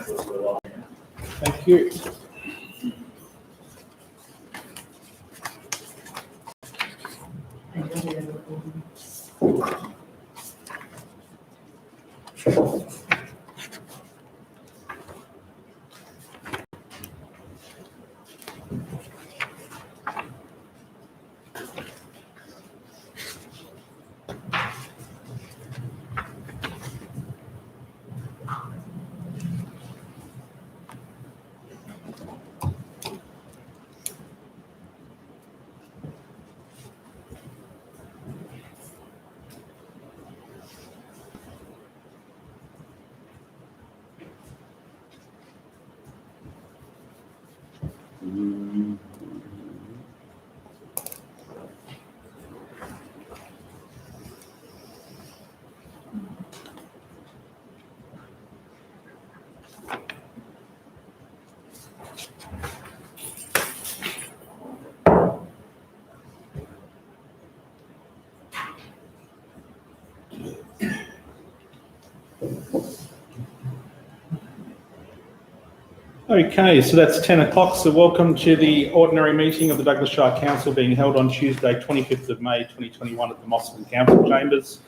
Thank you. Okay, so that's 10 o'clock. So welcome to the ordinary meeting of the Douglas Shire Council being held on Tuesday, 25th of May, 2021 at the Mosman Council Chambers.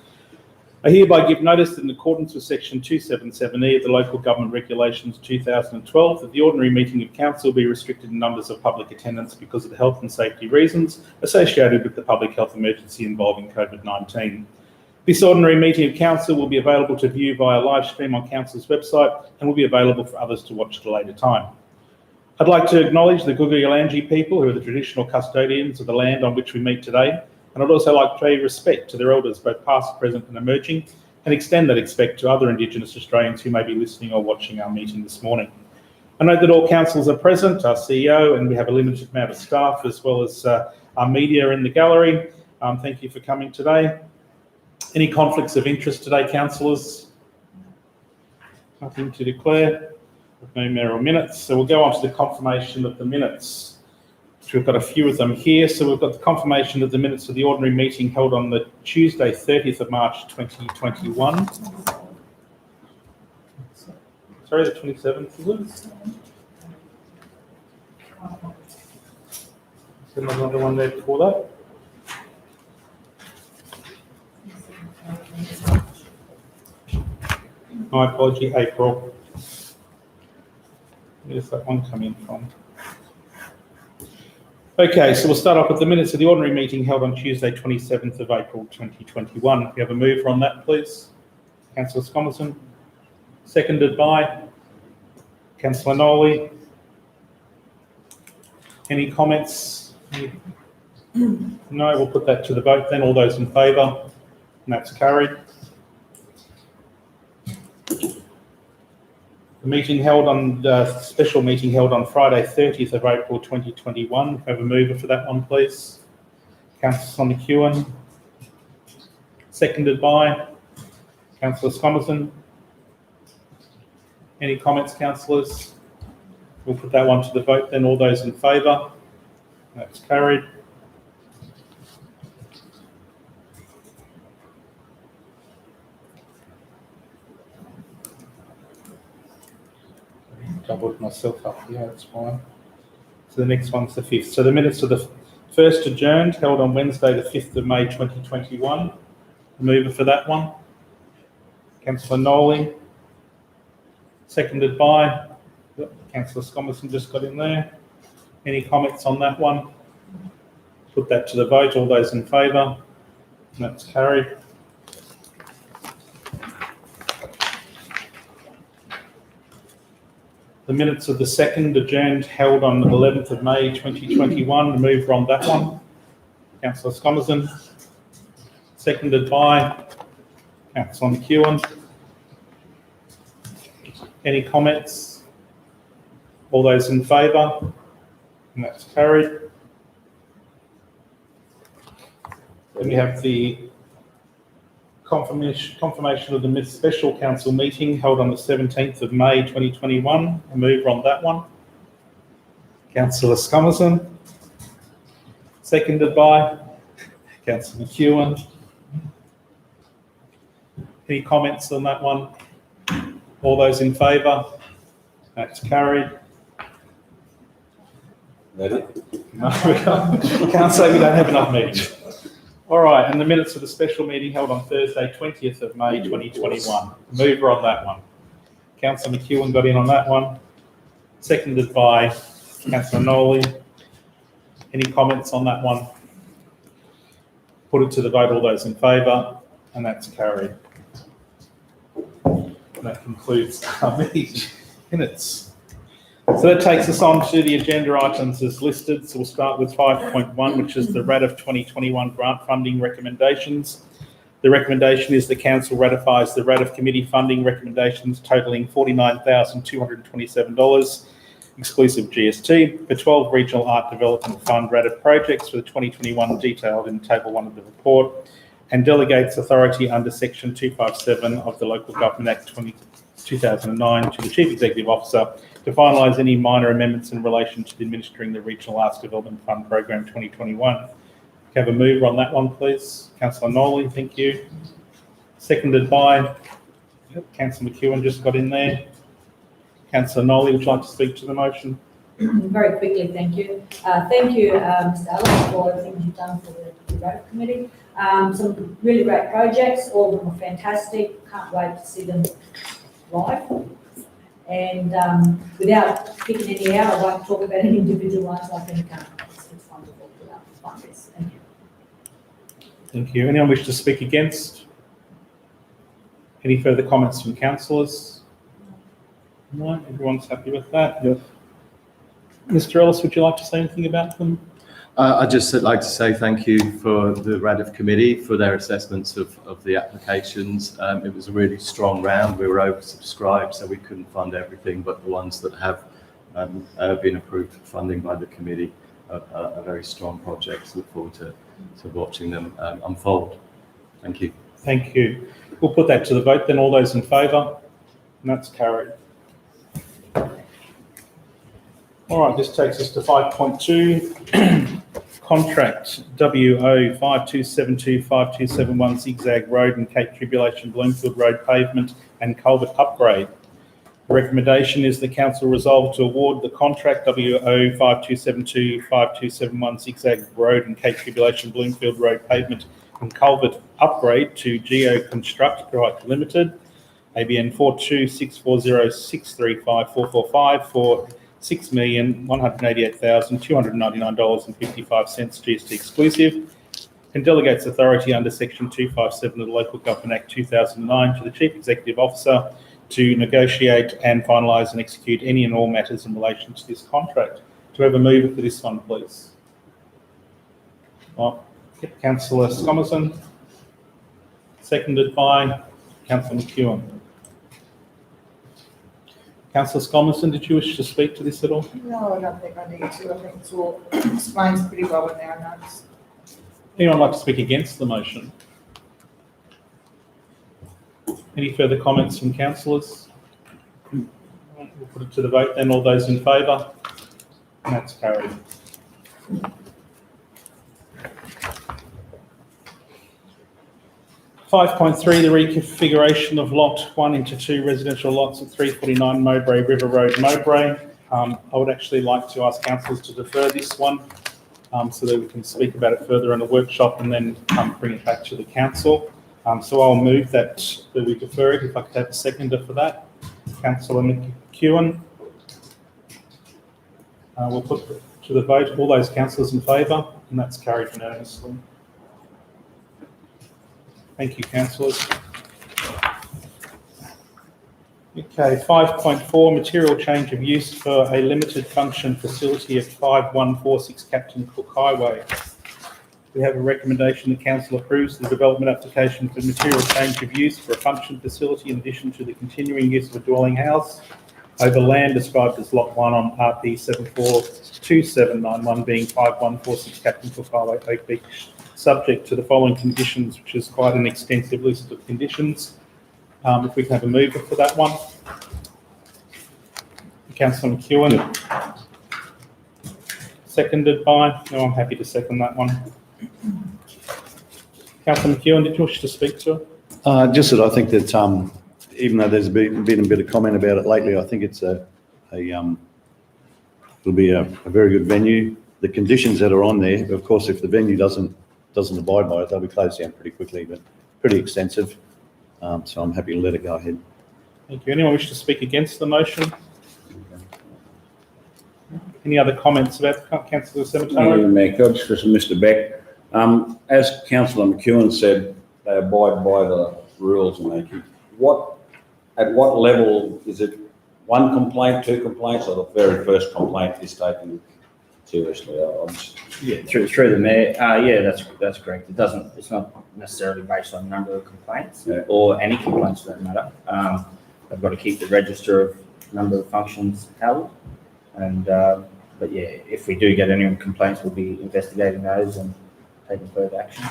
I hereby give notice that in accordance with section 277E of the Local Government Regulations 2012 that the ordinary meeting of council be restricted in numbers of public attendance because of the health and safety reasons associated with the public health emergency involving COVID-19. This ordinary meeting of council will be available to view via live stream on council's website and will be available for others to watch at a later time. I'd like to acknowledge the Guguyalanji people who are the traditional custodians of the land on which we meet today, and I'd also like to pay respect to their elders, both past, present and emerging, and extend that respect to other Indigenous Australians who may be listening or watching our meeting this morning. I note that all councils are present, our CEO, and we have a limited amount of staff as well as our media in the gallery. Thank you for coming today. Any conflicts of interest today, councillors? Nothing to declare. No mere minutes. So we'll go on to the confirmation of the minutes. So we've got a few of them here. So we've got the confirmation of the minutes of the ordinary meeting held on the Tuesday, 30th of March, 2021. Sorry, the 27th, is it? Is there another one there before that? My apology, April. Where's that one coming from? Okay, so we'll start off with the minutes of the ordinary meeting held on Tuesday, 27th of April, 2021. If we have a mover on that, please. Councillor Scomerson. Seconded by Councillor Noley. Any comments? No, we'll put that to the vote then. All those in favour? And that's carried. The meeting held on special meeting held on Friday, 30th of April, 2021. Have a mover for that one, please. Councillor McEwen. Seconded by Councillor Scomerson. Any comments, councillors? We'll put that one to the vote then. All those in favour? That's carried. Doubled myself up here, that's fine. So the next one's the 5th. So the minutes of the first adjourned, held on Wednesday, the 5th of May, 2021. The mover for that one. Councillor Noley. Seconded by Councillor Scomerson, just got in there. Any comments on that one? Put that to the vote. All those in favour? That's carried. The minutes of the second adjourned held on the 11th of May 2021. The mover on that one. Councillor Scomerson. Seconded by Councillor McEwen. Any comments? All those in favour? And that's carried. Then we have the confirmation of the special council meeting held on the 17th of May 2021. A mover on that one. Councillor Scomerson. Seconded by Councillor McEwen. Any comments on that one? All those in favour? That's carried. That it? No, we can't say we don't have enough meetings. All right, and the minutes of the special meeting held on Thursday, 20th of May 2021. Mover on that one. Councillor McEwen got in on that one. Seconded by Councillor Noley. Any comments on that one? Put it to the vote, all those in favour, and that's carried. And that concludes our meeting minutes. So that takes us on to the agenda items as listed. So we'll start with 5.1, which is the RAD of 2021 grant funding recommendations. The recommendation is the council ratifies the RAD of committee funding recommendations totalling $49,227, exclusive GST, for 12 Regional Art Development Fund RAD of projects for the 2021 detailed in Table 1 of the report, and delegates authority under Section 257 of the Local Government Act 2009 to the Chief Executive Officer to finalise any minor amendments in relation to administering the Regional Arts Development Fund Program 2021. Can I have a mover on that one, please? Councillor Noley, thank you. Seconded by Councillor McEwen, just got in there. Councillor Noley, would you like to speak to the motion? Very quickly, thank you. Thank you, Mr. Ellis, for everything you've done for the RAD committee. Some really great projects, all of them are fantastic. Can't wait to see them live. And without picking any out, I won't talk about any individual ones. I think it's wonderful to fund this. Thank you. Thank you. Anyone wish to speak against? Any further comments from councillors? No, everyone's happy with that. Yes. Mr. Ellis, would you like to say anything about them? I'd just like to say thank you for the RADF committee for their assessments of the applications. It was a really strong round. We were oversubscribed, so we couldn't fund everything, but the ones that have been approved for funding by the committee are very strong projects. Look forward to watching them unfold. Thank you. Thank you. We'll put that to the vote then. All those in favour? And that's carried. All right, this takes us to 5.2. Contract WO 5272-5271 Zigzag Road and Cape Tribulation Bloomfield Road pavement and culvert upgrade. The recommendation is the council resolve to award the contract WO 5272-5271 Zigzag Road and Cape Tribulation Bloomfield Road pavement and culvert upgrade to Geo Construct Pty Limited, ABN 4264063545 for $6,188,299.55 GST exclusive, and delegates authority under Section 257 of the Local Government Act 2009 to the Chief Executive Officer to negotiate and finalise and execute any and all matters in relation to this contract. Do we have a mover for this one, please? Councillor Scomerson, seconded by Councillor McEwen. Councillor Scomerson, did you wish to speak to this at all? No, I don't think I need to. I think it's all explains pretty well in our notes. Anyone like to speak against the motion? Any further comments from councillors? We'll put it to the vote then. All those in favour? And that's carried. .3, the reconfiguration of lot 1 into 2 residential lots at 349 Mowbray River Road, Mowbray. I would actually like to ask councillors to defer this one so that we can speak about it further in a workshop and then bring it back to the council. So I'll move that we defer it. If I could have a seconder for that. Councillor McEwen. We'll put to the vote all those councillors in favour, and that's carried unanimously. Thank you, councillors. Okay, 5.4, material change of use for a limited function facility at 5146 Captain Cook Highway. We have a recommendation the council approves the development application for material change of use for a function facility in addition to the continuing use of a dwelling house over land described as Lot 1 on RP 742791 being 5146 Captain Cook Highway, Oak Beach, subject to the following conditions, which is quite an extensive list of conditions. If we can have a mover for that one. Councillor McEwen. Seconded by? No, I'm happy to second that one. Councillor McEwen, did you wish to speak to it? Just that I think that even though there's been a bit of comment about it lately, I think it's a it'll be a very good venue. The conditions that are on there, of course, if the venue doesn't abide by it, they'll be closed down pretty quickly, but pretty extensive. So I'm happy to let it go ahead. Thank you. Anyone wish to speak against the motion? Any other comments about Councillor Cemetery? Mayor, could I just question Mr. Beck? As Councillor McEwen said, they abide by the rules, Maker. At what level is it? 1 complaint, 2 complaints, or the very first complaint is taken seriously? Yeah, through the mayor. Yeah, that's correct. It's not necessarily based on number of complaints or any complaints for that matter. They've got to keep the register of number of functions held. And but yeah, if we do get any complaints, we'll be investigating those and taking further action.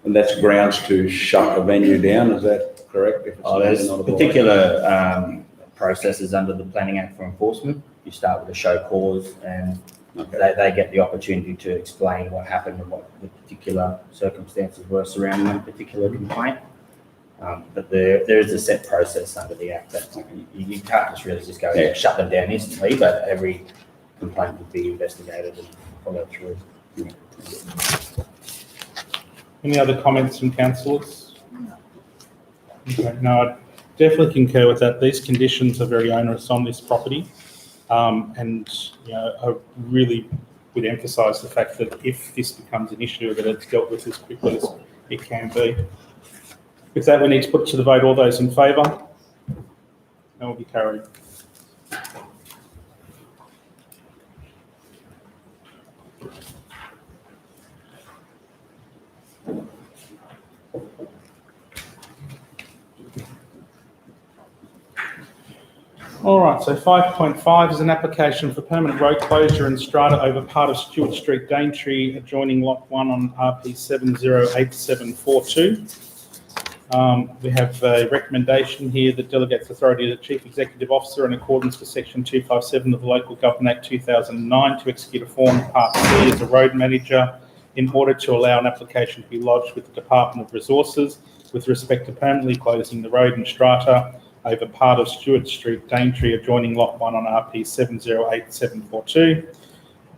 And that's grounds to shut the venue down, is that correct? If it's There's not abiding? particular processes under the Planning Act for enforcement. You start with a show cause, and they get the opportunity to explain what happened and what the particular circumstances were surrounding that particular complaint. But there is a set process under the Act that you can't just really just go and shut them down instantly, but every complaint would be investigated and followed through. Any other comments from councillors? Okay, no, I definitely concur with that. These conditions are very onerous on this property. And I really would emphasise the fact that if this becomes an issue, that it's dealt with as quickly as it can be. With that, we need to put to the vote all those in favour. That will be carried. All right, so 5.5 is an application for permanent road closure in Strata over part of Stewart Street, Daintree, adjoining Lot 1 on RP 708742. We have a recommendation here that delegates authority to the Chief Executive Officer in accordance with Section 257 of the Local Government Act 2009 to execute a form Part C as a road manager in order to allow an application to be lodged with the Department of Resources with respect to permanently closing the road in Strata over part of Stewart Street, Daintree, adjoining Lot 1 on RP 708742,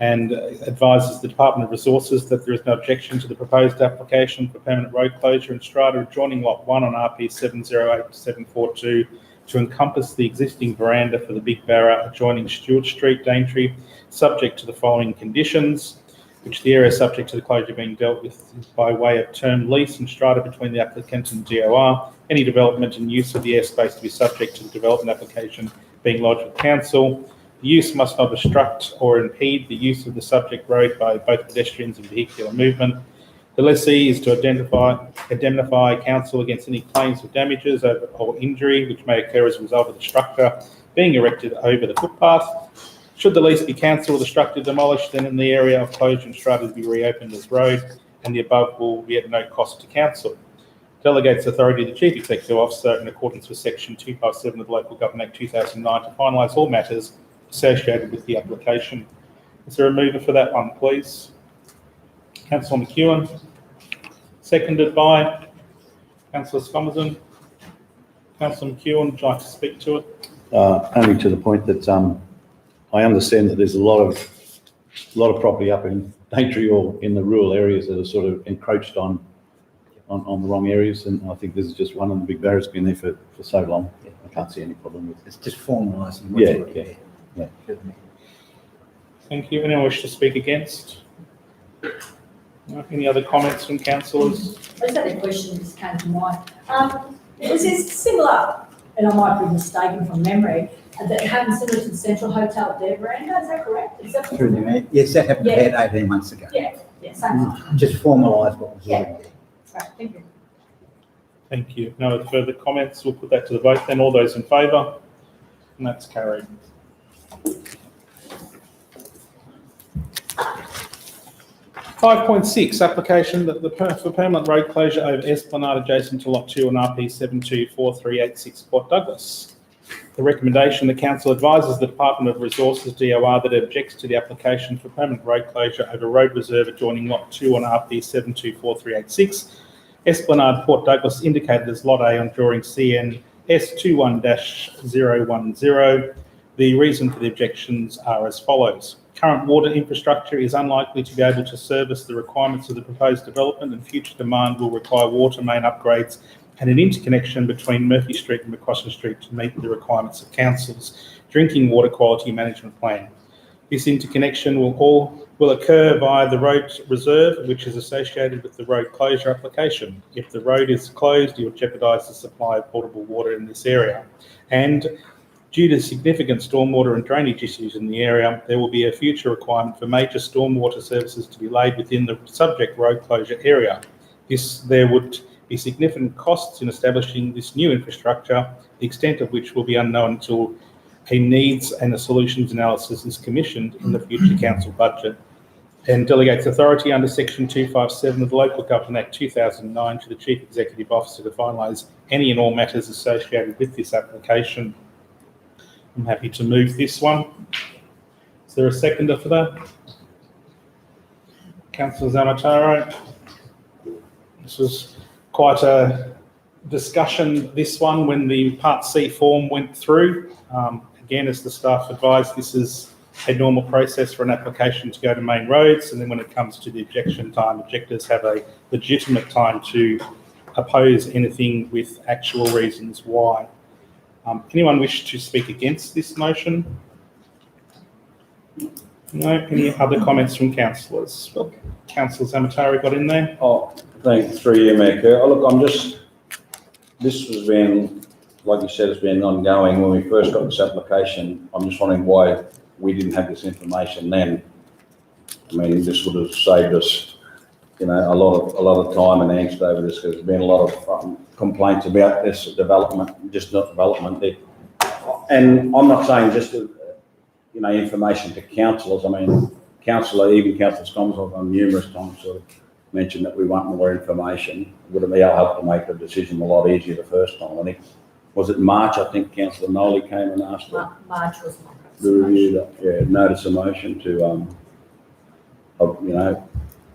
and advises the Department of Resources that there is no objection to the proposed application for permanent road closure in Strata adjoining Lot 1 on RP 708742 to encompass the existing veranda for the Big Barra adjoining Stewart Street, Daintree, subject to the following conditions, which the area subject to the closure being dealt with by way of term lease in Strata between the applicant and DOR. Any development and use of the airspace to be subject to the development application being lodged with council. The use must not obstruct or impede the use of the subject road by both pedestrians and vehicular movement. The lessee is to indemnify council against any claims of damages or injury which may occur as a result of the structure being erected over the footpath. Should the lease be cancelled or the structure demolished, then in the area of closure in Strata to be reopened as road, and the above will be at no cost to council. Delegates authority to the Chief Executive Officer in accordance with Section 257 of the Local Government Act 2009 to finalise all matters associated with the application. Is there a mover for that one, please? Councillor McEwen, seconded by Councillor Scomerson. Councillor McEwen, would you like to speak to it? Only to the point that I understand that there's a lot of property up in Daintree or in the rural areas that are sort of encroached on the wrong areas, and I think this is just one of the Big Barra's been there for so long. I can't see any problem with it. It's just formalising. Yeah. Thank you. Anyone wish to speak against? No? Any other comments from councillors? I just had a question that just came to mind. Is this similar, and I might be mistaken from memory, that happens similar to the Central Hotel at their veranda, is that correct? Through the mayor. Yes, that happened about 18 months ago. Yeah, same. Just formalised what was already there. Right, thank you. Thank you. No further comments. We'll put that to the vote then. All those in favour? And that's carried. .6 application for permanent road closure over Esplanade adjacent to Lot 2 on RP 724386 Port Douglas. The recommendation, the council advises the Department of Resources DOR that it objects to the application for permanent road closure over road reserve adjoining Lot 2 on RP 724386 Esplanade Port Douglas, indicated as Lot A on drawing CN S21-010. The reason for the objections are as follows. Current water infrastructure is unlikely to be able to service the requirements of the proposed development, and future demand will require water main upgrades and an interconnection between Murphy Street and McCrossan Street to meet the requirements of Council's Drinking Water Quality Management Plan. This interconnection will occur via the road reserve, which is associated with the road closure application. If the road is closed, you will jeopardise the supply of potable water in this area. And due to significant stormwater and drainage issues in the area, there will be a future requirement for major stormwater services to be laid within the subject road closure area. There would be significant costs in establishing this new infrastructure, the extent of which will be unknown until a needs and a solutions analysis is commissioned in the future council budget, and delegates authority under section 257 of the Local Government Act 2009 to the Chief Executive Officer to finalise any and all matters associated with this application. I'm happy to move this one. Is there a seconder for that? Councillor Zamataro. This was quite a discussion, this one, when the Part C form went through. Again, as the staff advised, this is a normal process for an application to go to main roads, and then when it comes to the objection time, objectors have a legitimate time to oppose anything with actual reasons why. Anyone wish to speak against this motion? No? Any other comments from councillors? Well, Councillor Zamatari got in there. Oh, thanks, through you, Mayor Kerr. Oh, look, this has been, like you said, it's been ongoing. When we first got this application, I'm just wondering why we didn't have this information then. I mean, this would have saved us, a lot of time and angst over this, because there's been a lot of complaints about this development, just not development. And I'm not saying just, information to councillors. I mean, even Councillor Scoms have on numerous times sort of mentioned that we want more information. It would have helped to make the decision a lot easier the first time. I think, was it March? I think Councillor Nolly came and asked for March was the review, notice of motion to,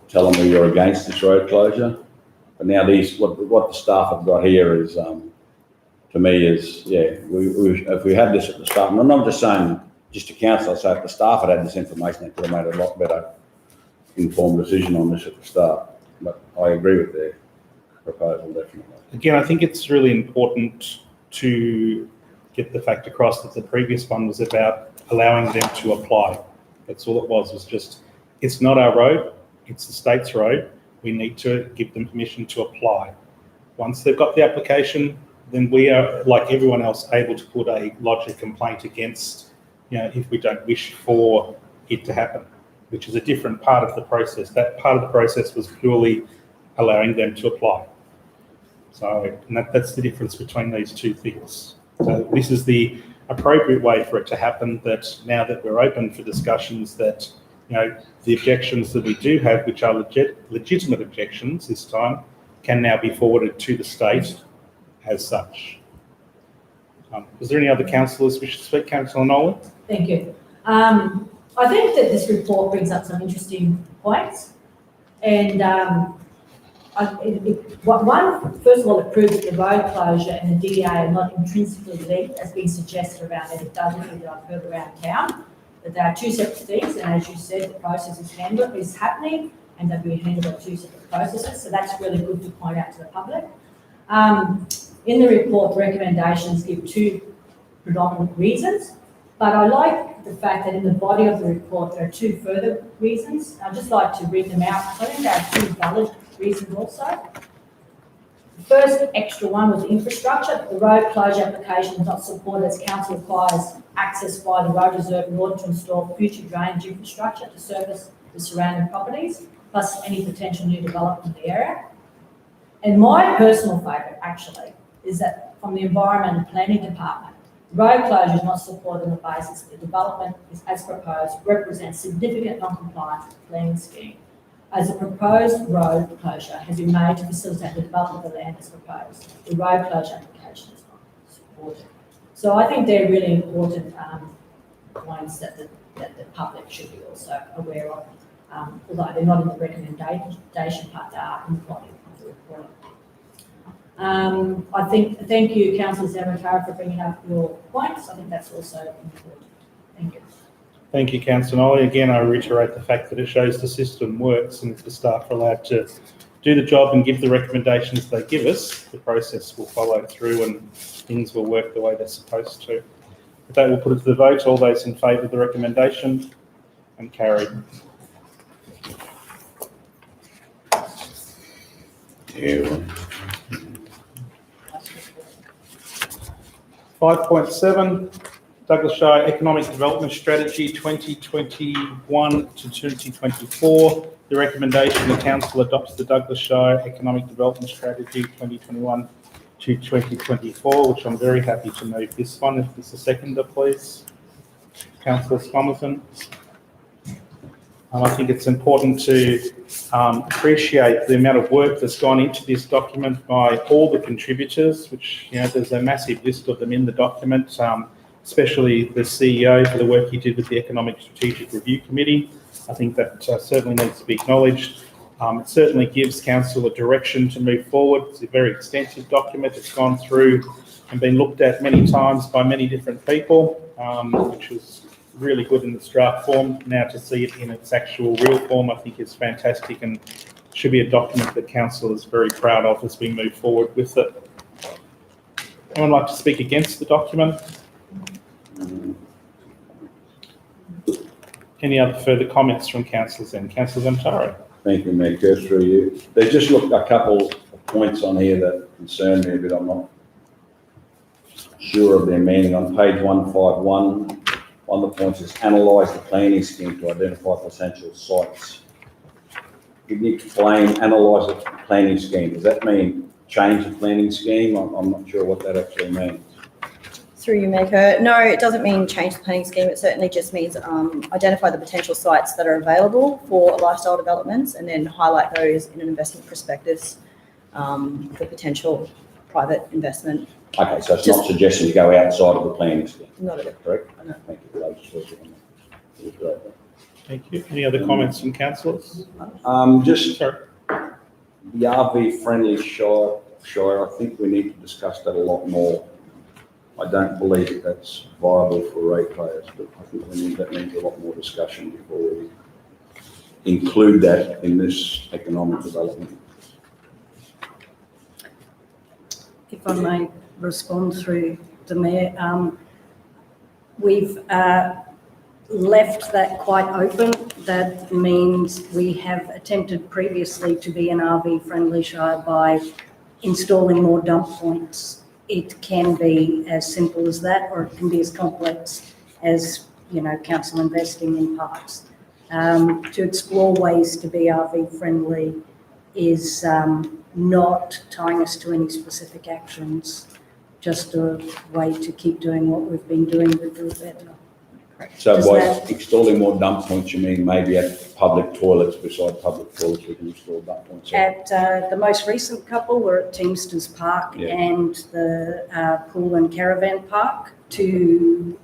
tell them we were against this road closure. But now what the staff have got here is, to me is, if we had this at the start, and I'm not just saying just to council, so if the staff had this information, they could have made a lot better informed decision on this at the start. But I agree with their proposal, definitely. Again, I think it's really important to get the fact across that the previous one was about allowing them to apply. That's all it was just, it's not our road, it's the state's road. We need to give them permission to apply. Once they've got the application, then we are, like everyone else, able to lodge a complaint against, if we don't wish for it to happen, which is a different part of the process. That part of the process was purely allowing them to apply. So that's the difference between these two things. So this is the appropriate way for it to happen, that now that we're open for discussions, that the objections that we do have, which are legitimate objections this time, can now be forwarded to the state as such. Is there any other councillors wish to speak? Councillor Nolan? Thank you. I think that this report brings up some interesting points, and first of all, it proves that the road closure and the DA are not intrinsically linked, as being suggested around anecdotally that I've heard around town, that they are two separate things, and as you said, the process is happening, and they'll be handled by two separate processes, so that's really good to point out to the public. In the report, the recommendations give two predominant reasons, but I like the fact that in the body of the report there are two further reasons. I'd just like to read them out. I think there are two valid reasons also. The first extra one was infrastructure. The road closure application is not supported as council requires access via the road reserve in order to install future drainage infrastructure to service the surrounding properties, plus any potential new development in the area. And my personal favourite, actually, is that from the Environment and Planning Department, road closure is not supported on the basis that the development is as proposed represents significant non-compliance with the planning scheme, as the proposed road closure has been made to facilitate the development of the land as proposed. The road closure application is not supported. So I think they're really important points that the public should be also aware of, although they're not in the recommendation part, they are in the body of the report. I think, thank you, Councillor Zamatara, for bringing up your points. I think that's also important. Thank you. Thank you, Councillor Nolly. Again, I reiterate the fact that it shows the system works, and if the staff are allowed to do the job and give the recommendations they give us, the process will follow through and things will work the way they're supposed to. With that, we'll put it to the vote. All those in favour of the recommendation? And carried. Yeah. 5.7, Douglas Shire Economic Development Strategy 2021 to 2024. The recommendation, the Council adopts the Douglas Shire Economic Development Strategy 2021 to 2024, which I'm very happy to move this one. If there's a seconder, please. Councillor Scomerton. I think it's important to appreciate the amount of work that's gone into this document by all the contributors, which, you know, there's a massive list of them in the document, especially the CEO for the work he did with the Economic Strategic Review Committee. I think that certainly needs to be acknowledged. It certainly gives Council a direction to move forward. It's a very extensive document. It's gone through and been looked at many times by many different people, which is really good in its draft form. Now to see it in its actual real form, I think is fantastic, and should be a document that Council is very proud of as we move forward with it. Anyone like to speak against the document? Any other further comments from councillors then? Councillor Zamatara. Thank you, Mayor Kerr, through you. There's just a couple of points on here that concern me a bit. I'm not sure of their meaning. On page 151, one of the points is analyse the planning scheme to identify potential sites. Can you explain, analyse the planning scheme? Does that mean change the planning scheme? I'm not sure what that actually means. Through you, Maker. No, it doesn't mean change the planning scheme. It certainly just means identify the potential sites that are available for lifestyle developments and then highlight those in an investment prospectus for potential private investment. Okay, so it's not suggesting you go outside of the planning scheme. Not at all. Correct? No. Thank you. Thank you. Any other comments from councillors? Just Sorry. the RV friendly Shire, I think we need to discuss that a lot more. I don't believe that's viable for ratepayers, but I think that needs a lot more discussion before we include that in this economic development. If I may respond through the Mayor, we've left that quite open. That means we have attempted previously to be an RV friendly Shire by installing more dump points. It can be as simple as that, or it can be as complex as, you know, council investing in parks. To explore ways to be RV friendly is not tying us to any specific actions, just a way to keep doing what we've been doing with the better. So Does by that- installing more dump points, you mean maybe at public toilets, beside public toilets, we can install dump points? At the most recent couple were at Teamsters Park Yeah. and the Pool and Caravan Park to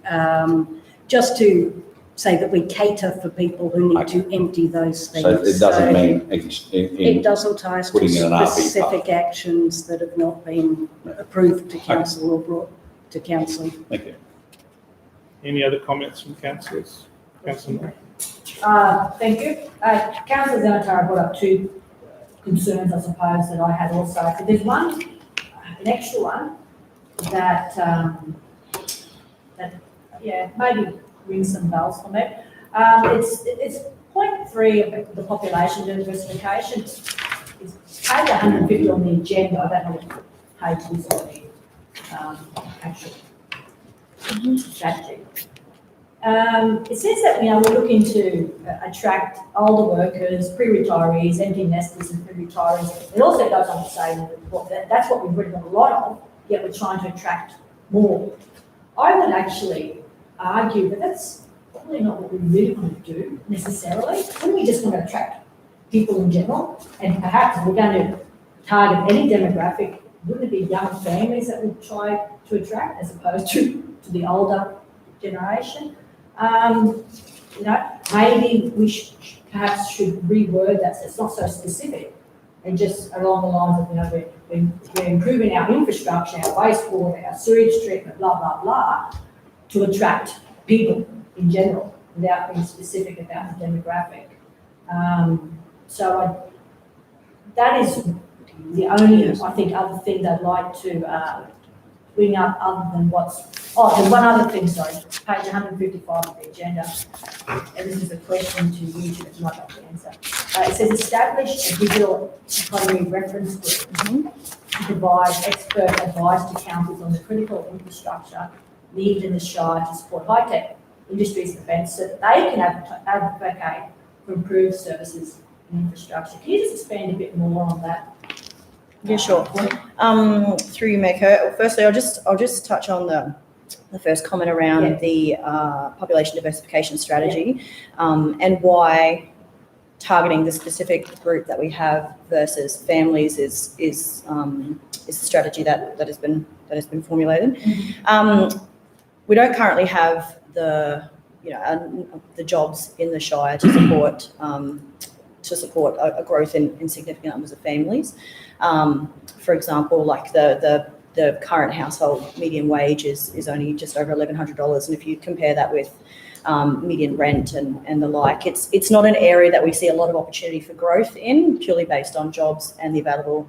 just to say that we cater for people who need to empty those things. So it doesn't mean It doesn't tie us to putting in an RV park. specific actions that have not been approved to council or brought to council. Thank you. Any other comments from councillors? Councillor. Thank you. Councillor Zamatara brought up two concerns, I suppose, that I had also. So there's one, an extra one that, maybe rings some bells for me. It's 0.3 of the population diversification. It's page 150 on the agenda. I don't know what page it is on the actual strategy. It says that, you know, we're looking to attract older workers, pre-retirees, empty nesters and pre-retirees. It also goes on to say that that's what we've written a lot of, yet we're trying to attract more. I would actually argue that that's probably not what we really want to do necessarily. Wouldn't we just want to attract people in general? And perhaps if we're going to target any demographic, wouldn't it be young families that we try to attract as opposed to the older generation? You know, maybe we perhaps should reword that so it's not so specific and just along the lines of, you know, we're improving our infrastructure, our wastewater, our sewage treatment, blah, blah, blah, to attract people in general, without being specific about the demographic. That is the only, I think, other thing I'd like to bring up other than there's one other thing, sorry, page 155 of the agenda. And this is a question to you, but you might have to answer. It says establish a digital economy reference group to provide expert advice to councils on the critical infrastructure needed in the Shire to support high-tech industries and events so that they can advocate for improved services and infrastructure. Can you just expand a bit more on that? Yeah, sure. Through you, Maker. Firstly, I'll just touch on the first comment around the population diversification strategy and why targeting the specific group that we have versus families is a strategy that has been formulated. We don't currently have the jobs in the Shire to support a growth in significant numbers of families. For example, like the current household median wage is only just over $1,100, and if you compare that with median rent and the like, it's not an area that we see a lot of opportunity for growth in, purely based on jobs and the available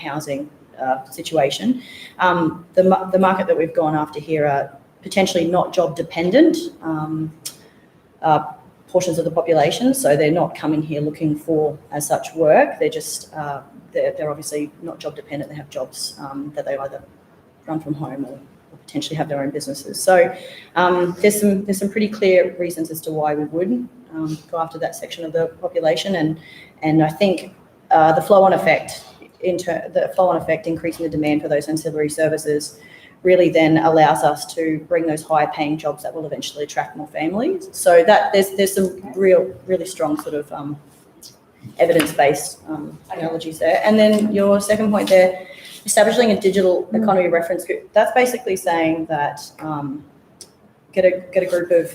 housing situation. The market that we've gone after here are potentially not job dependent portions of the population, so they're not coming here looking for as such work. They're just they're obviously not job dependent. They have jobs that they either run from home or potentially have their own businesses. So there's some pretty clear reasons as to why we would go after that section of the population, and I think the flow-on effect increasing the demand for those ancillary services really then allows us to bring those higher paying jobs that will eventually attract more families. So that there's some really strong sort of evidence-based analogies there. And then your second point there, establishing a digital economy reference group, that's basically saying that get a group of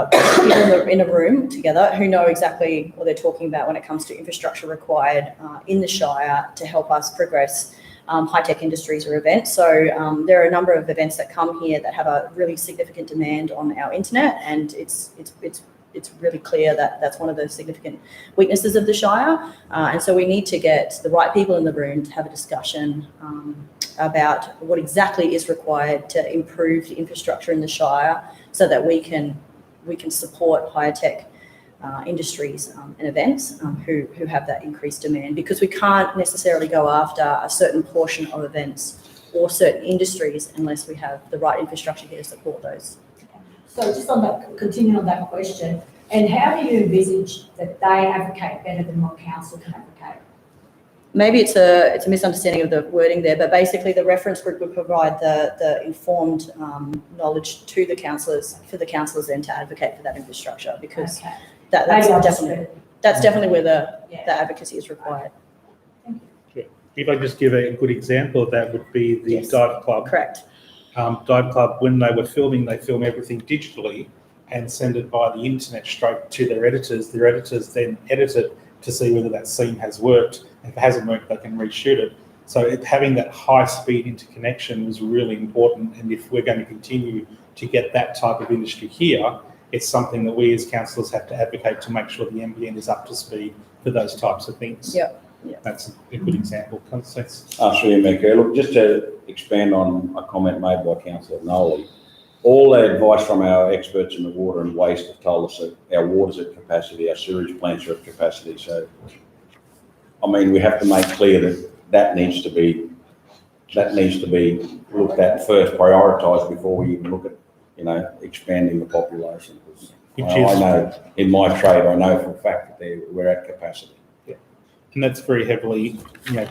people in a room together who know exactly what they're talking about when it comes to infrastructure required in the Shire to help us progress high-tech industries or events. So there are a number of events that come here that have a really significant demand on our internet, and it's really clear that that's one of the significant weaknesses of the Shire. And so we need to get the right people in the room to have a discussion about what exactly is required to improve the infrastructure in the Shire so that we can support high-tech industries and events who have that increased demand, because we can't necessarily go after a certain portion of events or certain industries unless we have the right infrastructure here to support those. So just on that, continuing on that question, and how do you envisage that they advocate better than what council can advocate? Maybe it's a misunderstanding of the wording there, but basically the reference group would provide the informed knowledge to the councillors, for the councillors then to advocate for that infrastructure, because that's definitely where the advocacy is required. If I just give a good example of that, would be the Dive Club. Correct. Dive Club, when they were filming, they film everything digitally and send it via the internet straight to their editors. Their editors then edit it to see whether that scene has worked. If it hasn't worked, they can reshoot it. So having that high-speed interconnection was really important, and if we're going to continue to get that type of industry here, it's something that we as councillors have to advocate to make sure the NBN is up to speed for those types of things. Yeah. That's a good example. Constance? Through you, Mick. Look, just to expand on a comment made by Councillor Nolly, all the advice from our experts in the water and waste have told us that our water's at capacity, our sewage plants are at capacity. So, I mean, we have to make clear that needs to be looked at first, prioritised before we even look at, expanding the population. I know in my trade, I know for a fact that we're at capacity. And that's very heavily,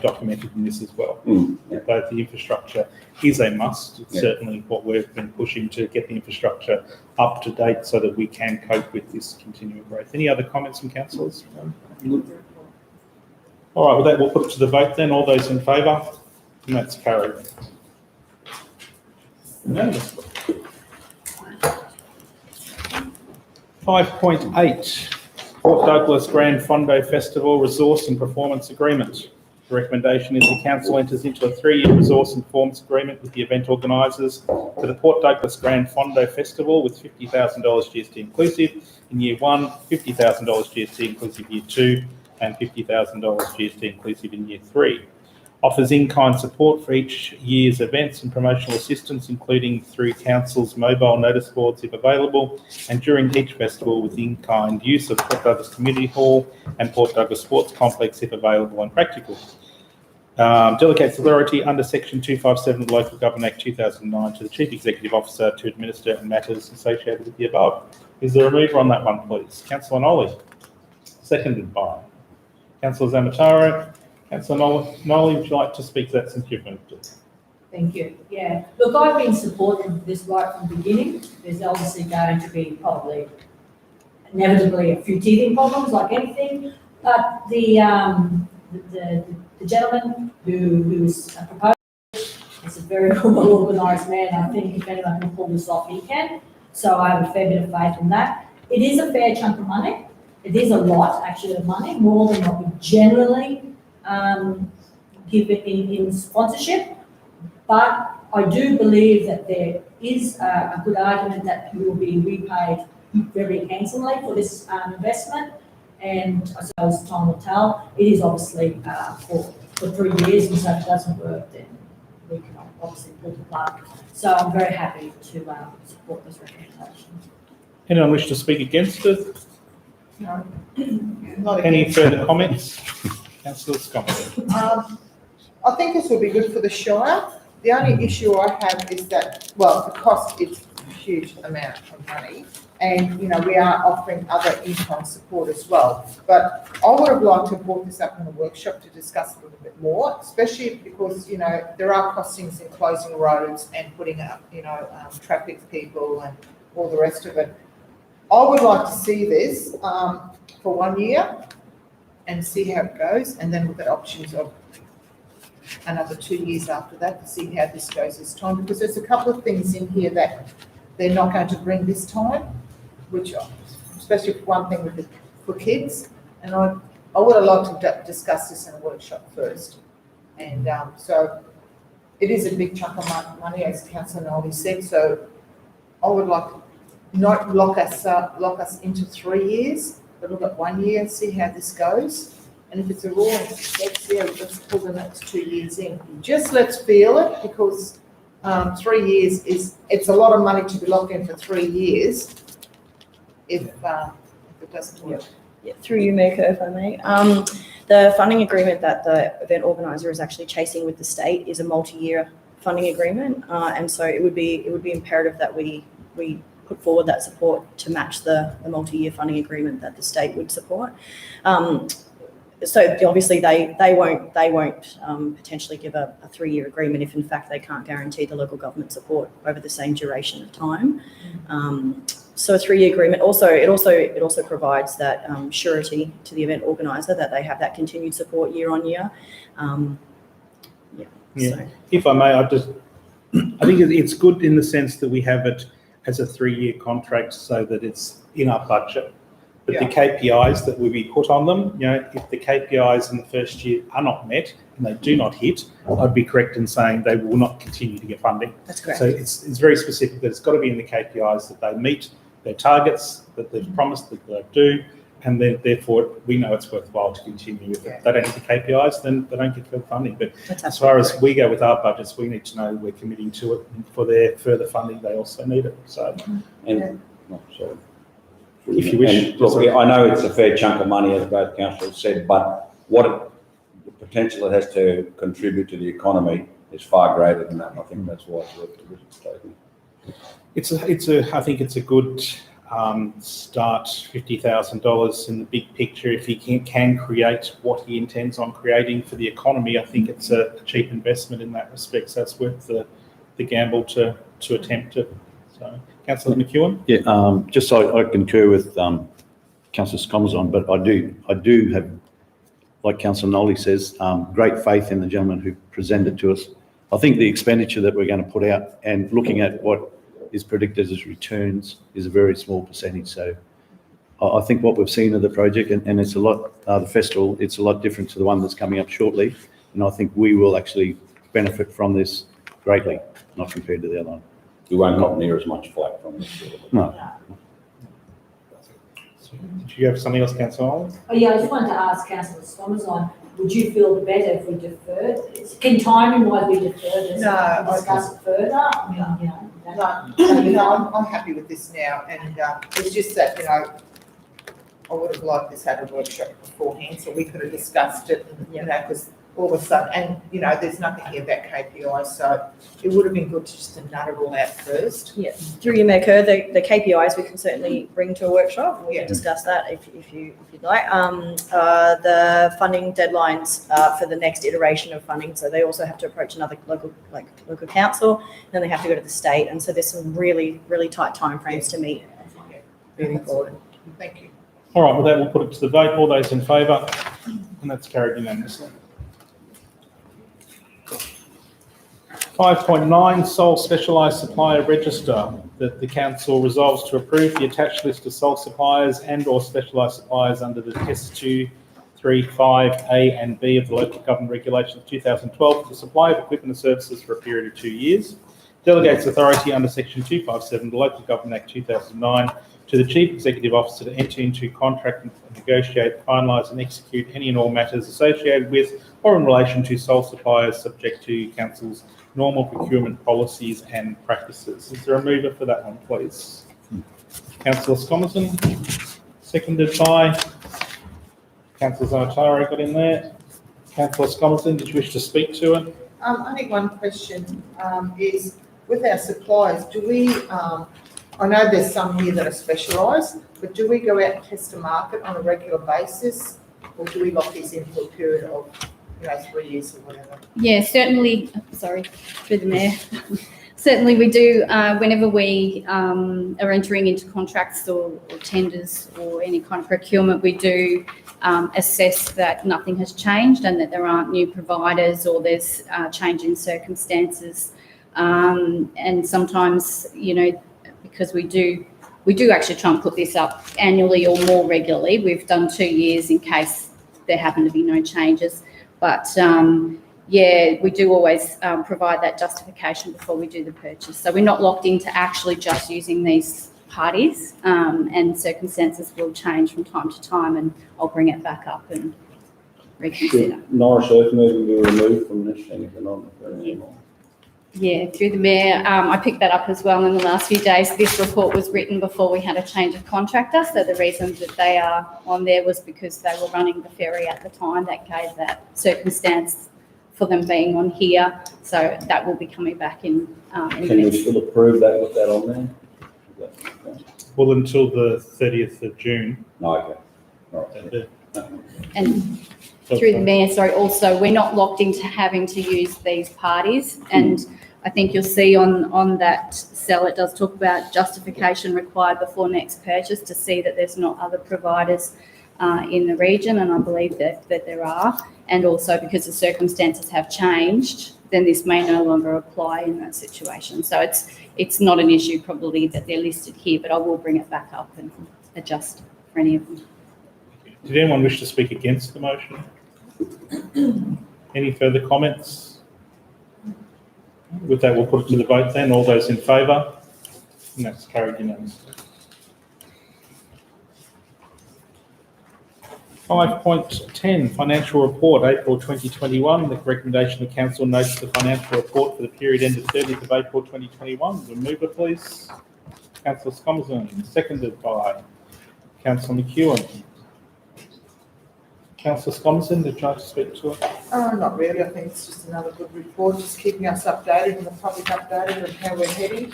documented in this as well. Yeah. Both the infrastructure is a must. It's certainly what we've been pushing to get the infrastructure up to date so that we can cope with this continuing growth. Any other comments from councillors? All right, with that, we'll put it to the vote then. All those in favour? And that's carried. Unanimously. 5.8. Port Douglas Grand Fondo Festival Resource and Performance Agreement. The recommendation is the council enters into a 3-year resource and forms agreement with the event organisers for the Port Douglas Grand Fondo Festival with $50,000 GST inclusive in year 1, $50,000 GST inclusive year 2, and $50,000 GST inclusive in year 3. Offers in-kind support for each year's events and promotional assistance, including through council's mobile notice boards if available, and during each festival with in-kind use of Port Douglas Community Hall and Port Douglas Sports Complex if available and practical. Delegates authority under Section 257 of the Local Government Act 2009 to the Chief Executive Officer to administer matters associated with the above. Is there a mover on that one, please? Councillor Nolly. Seconded by Councillor Zamataro. Councillor Nolly, would you like to speak to that since you've moved it? Thank you. Yeah, look, I've been supporting this right from the beginning. There's obviously going to be probably inevitably a few teething problems like anything, but the gentleman who's proposed is a very well organised man. I think if anyone can pull this off, he can. So I have a fair bit of faith in that. It is a fair chunk of money. It is a lot, actually, of money, more than what we generally give it in sponsorship. But I do believe that there is a good argument that we will be repaid very handsomely for this investment. And I suppose time will tell. It is obviously for 3 years, and so if it doesn't work, then we can obviously pull the plug. So I'm very happy to support this recommendation. Anyone wish to speak against it? No. Not Any against. further comments? Councillor Scott. I think this will be good for the Shire. The only issue I have is that, well, the cost is a huge amount of money. And, you know, we are offering other income support as well. But I would have liked to have brought this up in a workshop to discuss a little bit more, especially because, you know, there are costings in closing roads and putting up, you know, traffic people and all the rest of it. I would like to see this for 1 year and see how it goes, and then look at options of another 2 years after that to see how this goes this time, because there's a couple of things in here that they're not going to bring this time, which, especially for one thing for kids, and I would have liked to discuss this in a workshop first. And so it is a big chunk of money, as Councillor Nolly said, so I would like not lock us into 3 years, but look at 1 year and see how this goes. And if it's a roaring success, yeah, let's pull the next 2 years in. Just let's feel it, because 3 years it's a lot of money to be locked in for 3 years if it doesn't work. Yeah, through you, Maker, if I may. The funding agreement that the event organiser is actually chasing with the state is a multi-year funding agreement, and so it would be imperative that we put forward that support to match the multi-year funding agreement that the state would support. So obviously they won't potentially give a 3-year agreement if in fact they can't guarantee the local government support over the same duration of time. So a 3-year agreement it also provides that surety to the event organiser that they have that continued support year on year. So. If I may, I think it's good in the sense that we have it as a 3-year contract so that it's in our budget. But the KPIs that will be put on them, you know, if the KPIs in the first year are not met and they do not hit, I'd be correct in saying they will not continue to get funding. That's correct. So it's very specific that it's got to be in the KPIs that they meet their targets, that they've promised that they do, and then therefore we know it's worthwhile to continue. If they don't hit the KPIs, then they don't get further funding. But as far as we go with our budgets, we need to know we're committing to it, and for their further funding, they also need it. So, Sorry. If you wish. And look, I know it's a fair chunk of money, as both councillors said, but the potential it has to contribute to the economy is far greater than that. And I think that's why it's worth taking. I think it's a good start. $50,000 in the big picture. If he can create what he intends on creating for the economy, I think it's a cheap investment in that respect. So it's worth the gamble to attempt it. So, Councillor McEwen? Yeah, just so I concur with Councillor Scommers on, but I do have, like Councillor Nolly says, great faith in the gentleman who presented to us. I think the expenditure that we're going to put out and looking at what is predicted as returns is a very small percentage. So I think what we've seen of the project, and it's a lot, the festival, it's a lot different to the one that's coming up shortly. And I think we will actually benefit from this greatly, not compared to the other one. You won't got near as much flack from this. No. Did you have something else, Councillor Owens? Oh, yeah, I just wanted to ask Councillor Scommers on, would you feel better if we deferred? Can timing wise we defer this? No, and discuss it further? I mean, you know. I'm happy with this now, and it's just that, I would have liked this had a workshop beforehand, so we could have discussed it, because all of a sudden, and, there's nothing here about KPIs, so it would have been good to just nut it all out first. Yeah, through you, Mayor Kerr, the KPIs we can certainly bring to a workshop. We can discuss that if you'd like. The funding deadlines for the next iteration of funding, so they also have to approach another local council, then they have to go to the state, and so there's some really, really tight timeframes to meet moving forward. Thank you. All right, with that, we'll put it to the vote. All those in favour? And that's carried unanimously. 5.9, sole specialised supplier register, that the council resolves to approve the attached list of sole suppliers and/or specialised suppliers under the Test 2, 3, 5A and B of the Local Government Regulations 2012 for the supply of equipment and services for a period of 2 years. Delegates authority under Section 257 of the Local Government Act 2009 to the Chief Executive Officer to enter into contract and negotiate, finalise and execute any and all matters associated with or in relation to sole suppliers subject to Council's normal procurement policies and practices. Is there a mover for that one, please? Councillor Scomerson, seconded by Councillor Zanataro, got in there. Councillor Scomerson, did you wish to speak to it? I think one question is, with our suppliers, do we, I know there's some here that are specialised, but do we go out and test the market on a regular basis, or do we lock these in for a period of 3 years or whatever? Yeah, certainly, sorry, through the Mayor. Certainly we do, whenever we are entering into contracts or tenders or any kind of procurement, we do assess that nothing has changed and that there aren't new providers or there's change in circumstances. And sometimes, because we do actually try and put this up annually or more regularly. We've done 2 years in case there happen to be no changes. But we do always provide that justification before we do the purchase. So we're not locked into actually just using these parties, and circumstances will change from time to time, and I'll bring it back up and reconsider. Should Norris Earth moving be removed from this thing if they're not referring anymore? Yeah, through the Mayor, I picked that up as well in the last few days. This report was written before we had a change of contractor, so the reason that they are on there was because they were running the ferry at the time. That gave that circumstance for them being on here, so that will be coming back in the Can we next. still approve that with that on there? Well, until the 30th of June. No, okay. All right. And through the Mayor, sorry, also, we're not locked into having to use these parties, and I think you'll see on that cell, it does talk about justification required before next purchase to see that there's not other providers in the region, and I believe that there are, and also because the circumstances have changed, then this may no longer apply in that situation. So it's not an issue probably that they're listed here, but I will bring it back up and adjust for any of them. Did anyone wish to speak against the motion? Any further comments? With that, we'll put it to the vote then. All those in favour? And that's carried unanimously. 5.10, financial report, April 2021. The recommendation of council notes the financial report for the period ended 30th of April 2021. The mover, please. Councillor Scomerson, seconded by Councillor McEwen. Councillor Scomerson, did you like to speak to it? Not really. I think it's just another good report, just keeping us updated and the public updated on how we're heading.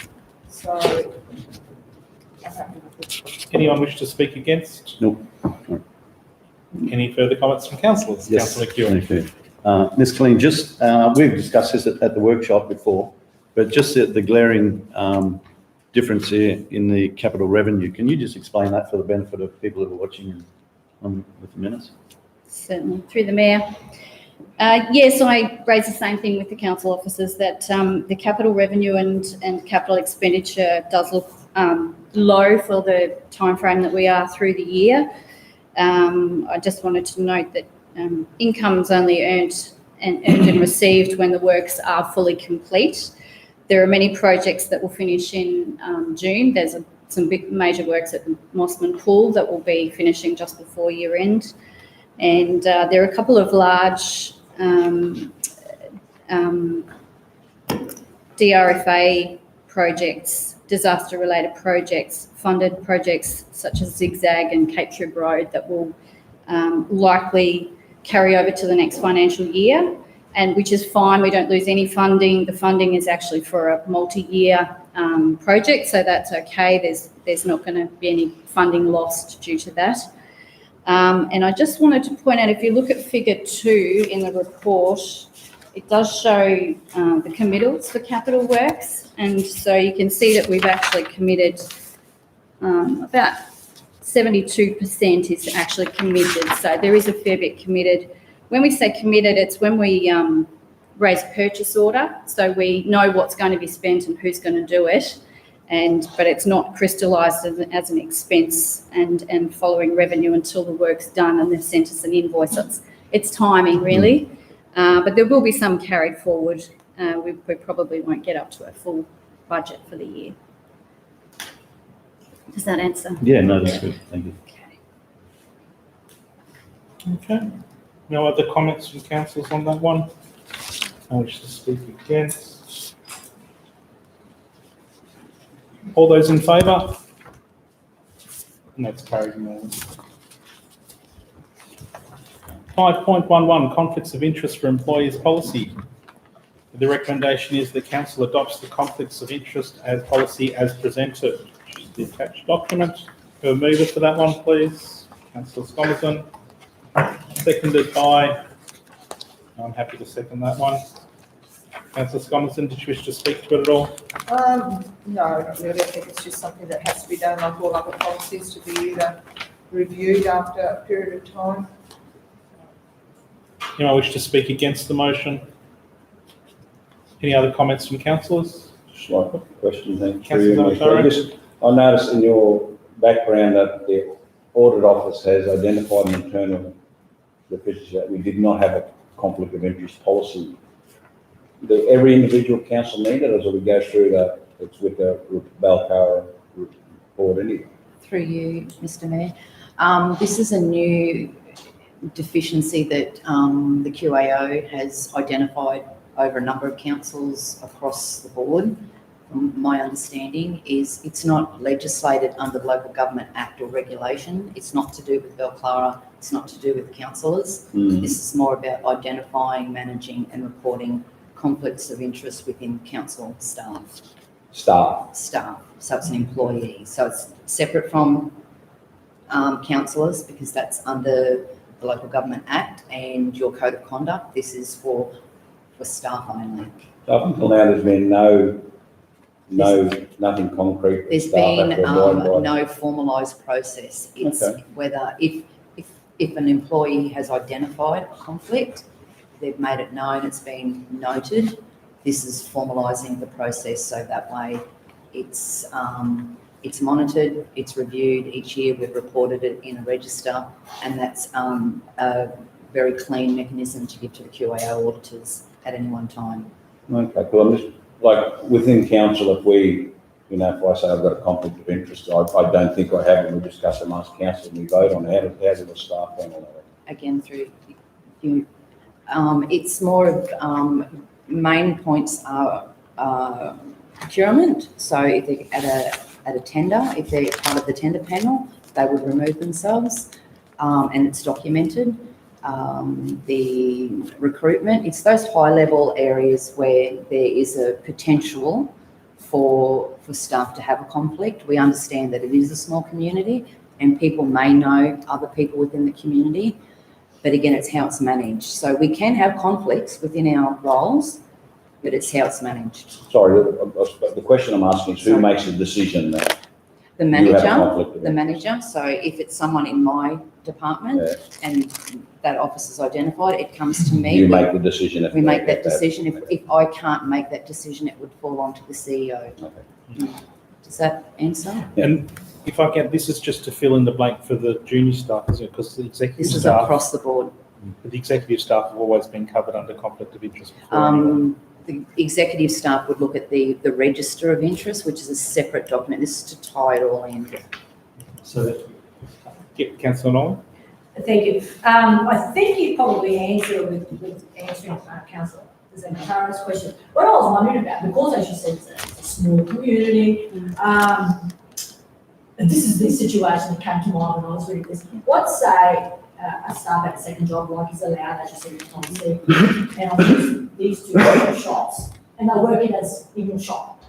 So, I'm happy with this. Anyone wish to speak against? No. Any further comments from councillors? Yes. Councillor McEwen. Thank you. Ms. Colleen, just, we've discussed this at the workshop before, but just the glaring difference here in the capital revenue, can you just explain that for the benefit of people who are watching with the minutes? Certainly, through the Mayor. Yes, I raised the same thing with the council officers, that the capital revenue and capital expenditure does look low for the timeframe that we are through the year. I just wanted to note that income's only earned earned and received when the works are fully complete. There are many projects that will finish in June. There's some big major works at the Mossman Pool that will be finishing just before year end. And there are a couple of large DRFA projects, disaster-related projects, funded projects such as Zigzag and Cape Trib Road that will likely carry over to the next financial year, and which is fine. We don't lose any funding. The funding is actually for a multi-year project, so that's okay. There's not going to be any funding lost due to that. And I just wanted to point out, if you look at figure 2 in the report, it does show the committals for capital works, and so you can see that we've actually committed about 72% is actually committed, so there is a fair bit committed. When we say committed, it's when we raise a purchase order, so we know what's going to be spent and who's going to do it, but it's not crystallised as an expense and following revenue until the work's done and they've sent us an invoice. It's timing, really. But there will be some carried forward. We probably won't get up to a full budget for the year. Does that answer? Yeah, no, that's good. Thank you. Okay. No other comments from councillors on that one? I wish to speak against. All those in favour? And that's carried unanimously. 5.11, conflicts of interest for employees policy. The recommendation is the council adopts the conflicts of interest as policy as presented, which is the attached document. Who a mover for that one, please? Councillor Scomerton. Seconded by, I'm happy to second that one. Councillor Scomerton, did you wish to speak to it at all? No, not really. I think it's just something that has to be done, like all other policies, to be either reviewed after a period of time. Anyone wish to speak against the motion? Any other comments from councillors? Just like a question, thank you. Councillor Daintree. I noticed in your background that the audit office has identified an internal deficiency that we did not have a conflict of interest policy. Do every individual council need it, or do we go through that? It's with the Balcara report anyway. Through you, Mr. Mayor. This is a new deficiency that the QAO has identified over a number of councils across the board. From my understanding is it's not legislated under the Local Government Act or regulation. It's not to do with Balclara. It's not to do with councillors. This is more about identifying, managing and reporting conflicts of interest within council staff. Staff. So it's an employee. So it's separate from councillors because that's under the Local Government Act and your code of conduct. This is for staff only. So up until now, there's been nothing concrete. There's been no formalised process. It's okay. Whether if an employee has identified a conflict, they've made it known, it's been noted. This is formalising the process so that way it's monitored, it's reviewed each year. We've reported it in a register, and that's a very clean mechanism to give to the QAO auditors at any one time. Okay, cool. I'm just like within council, if if I say I've got a conflict of interest, I don't think I have, and we discuss it amongst council and we vote on it. How do the staff handle that? Again, through you. It's more of main points are procurement. So if they're at a tender, if they're part of the tender panel, they would remove themselves, and it's documented. The recruitment, it's those high-level areas where there is a potential for staff to have a conflict. We understand that it is a small community and people may know other people within the community, but again, it's how it's managed. So we can have conflicts within our roles, but it's how it's managed. Sorry, the question I'm asking is who makes the decision that The manager. So if it's someone in my department and that office is identified, it comes to me. You make the decision. We make that decision. If I can't make that decision, it would fall onto the CEO. Okay. Does that answer? And if I can, this is just to fill in the blank for the junior staff, isn't it? Because the executive This is staff, across the board. But the executive staff have always been covered under conflict of interest before. Anyway. The executive staff would look at the register of interest, which is a separate document. This is to tie it all in. So that, Councillor Nolan? Thank you. I think you probably answered with answering Councillor Zantara's question. What I was wondering about, because as you said, it's a small community, this is the situation that came to mind when I was reading this. What say a staff at a second job, like is allowed, as you said, Tom said, and I'm these two shops, and they're working as in your shop.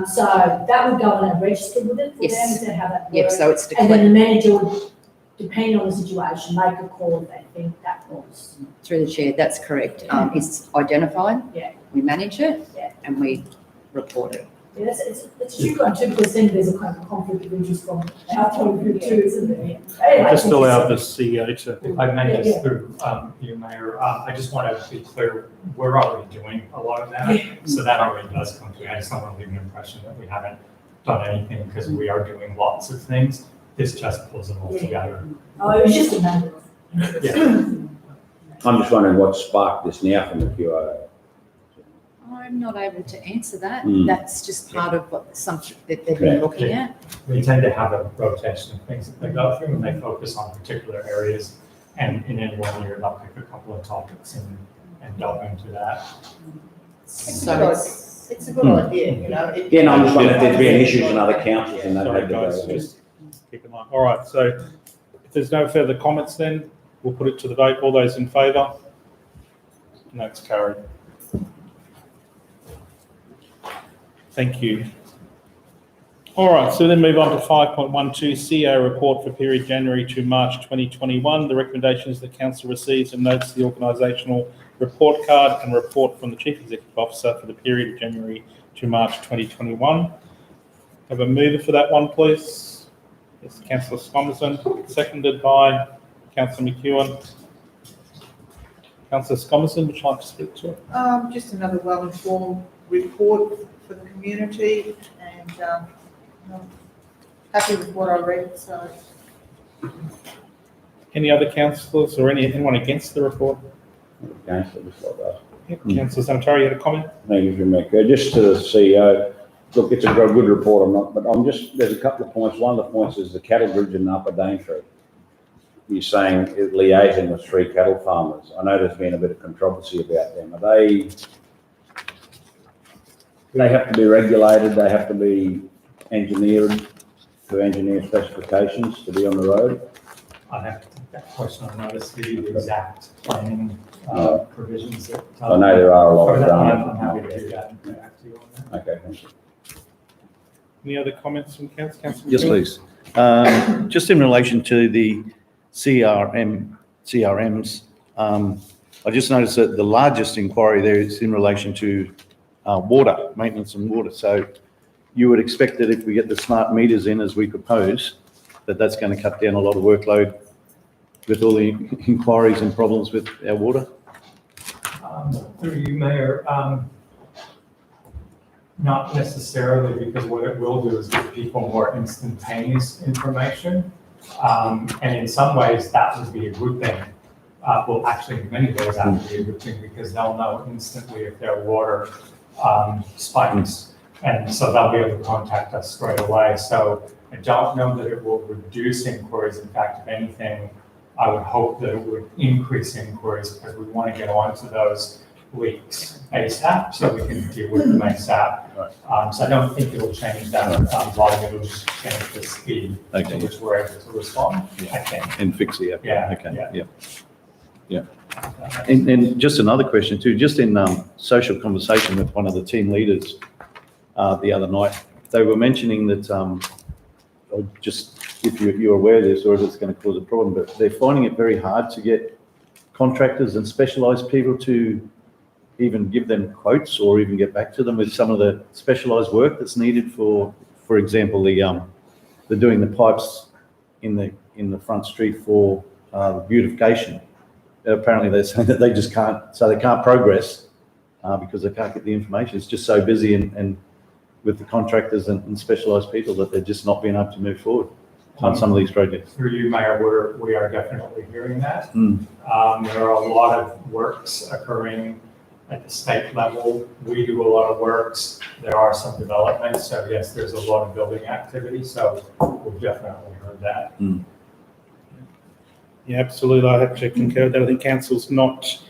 So that would go on a register with it for them, Yes. is that how that works? Yep, so it's And declared then the manager would, depending on the situation, make a call if they think that was. through the chair. That's correct. It's identified. Yeah. We manage it. Yeah. And we report it. Yeah, it's a tricky one too, because then there's a kind of conflict of interest from our point of view too, isn't there? Anyway, Just allow the CEO to. If I may Yeah, just through you, Mayor, I just want to be clear, we're already doing a lot of that. So that already does come through. I just don't want to leave an impression that we haven't done anything because we are doing lots of things. This just pulls them all together. Oh, it was just a matter of. Yeah. I'm just wondering what sparked this now from the QIO. I'm not able to answer that. Mm. That's just part of what something that they've been looking at. We tend to have a rotation of things that they go through and they focus on particular areas. And in any one year, they'll pick a couple of topics and delve into that. So It's a good idea, you know. Again, I'm just wondering if there's been issues in other councils and they've Sorry, had to guys, go. just keep in mind. All right, so if there's no further comments then, we'll put it to the vote. All those in favour? And that's carried. Thank you. All right, so then move on to 5.12, CEO report for period January to March 2021. The recommendation is the council receives and notes the organisational report card and report from the Chief Executive Officer for the period of January to March 2021. Have a mover for that one, please. Yes, Councillor Scomerson, seconded by Councillor McEwen. Councillor Scomerson, would you like to speak to it? Just another well-informed report for the community, and I'm happy with what I read, so. Any other councillors or anyone against the report? Against it, just like that. Yep. Councillor Zamtari, you had a comment? Thank you, Mick. Just to the CEO, look, it's a good report, there's a couple of points. One of the points is the cattle bridge in Upper Daintree. You're saying it liaising with 3 cattle farmers. I know there's been a bit of controversy about them. They have to be regulated, they have to be engineered to engineer specifications to be on the road. I have to take that question on notice, the exact planning provisions that. I know there are a lot of I'm happy to do that and get back to you on that. Okay, thank you. Any other comments from council? Councillor Yes, McEwen? please. Just in relation to the CRMs, I just noticed that the largest inquiry there is in relation to water, maintenance and water. So you would expect that if we get the smart meters in as we propose, that's going to cut down a lot of workload with all the inquiries and problems with our water? Through you, Mayor, not necessarily, because what it will do is give people more instantaneous information. And in some ways, that would be a good thing. Well, actually, in many ways, that would be a good thing because they'll know instantly if their water spikes. And so they'll be able to contact us straight away. So I don't know that it will reduce inquiries. In fact, if anything, I would hope that it would increase inquiries because we want to get onto those leaks ASAP so we can deal with them ASAP. Right. So I don't think it will change that volume. It will just change the speed Okay. to which we're able to respond. Yeah. I think. And fix the app? Yeah, Okay, yeah. yeah. And just another question too, just in social conversation with one of the team leaders the other night, they were mentioning that, just if you're aware of this or if it's going to cause a problem, but they're finding it very hard to get contractors and specialised people to even give them quotes or even get back to them with some of the specialised work that's needed for example, they're doing the pipes in the front street for beautification. Apparently they're saying that they just can't, so they can't progress because they can't get the information. It's just so busy and with the contractors and specialised people that they're just not being able to move forward. on some of these projects. Through you, Mayor, we are definitely hearing that. Mm. There are a lot of works occurring at the state level. We do a lot of works. There are some developments. So yes, there's a lot of building activity. So we've definitely heard that. Mm. Yeah, absolutely. I have to concur with that. I think council's not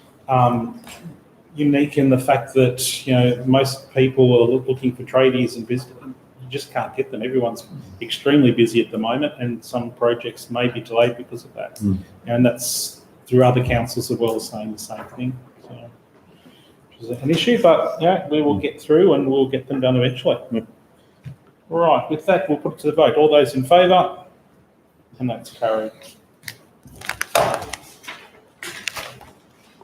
unique in the fact that, you know, most people are looking for tradies and business. You just can't get them. Everyone's extremely busy at the moment, and some projects may be delayed because of that. Mm. And that's through other councils as well, saying the same thing. So, which is an issue, but yeah, we will get through and we'll get them done eventually. Yep. All right, with that, we'll put it to the vote. All those in favour? And that's carried.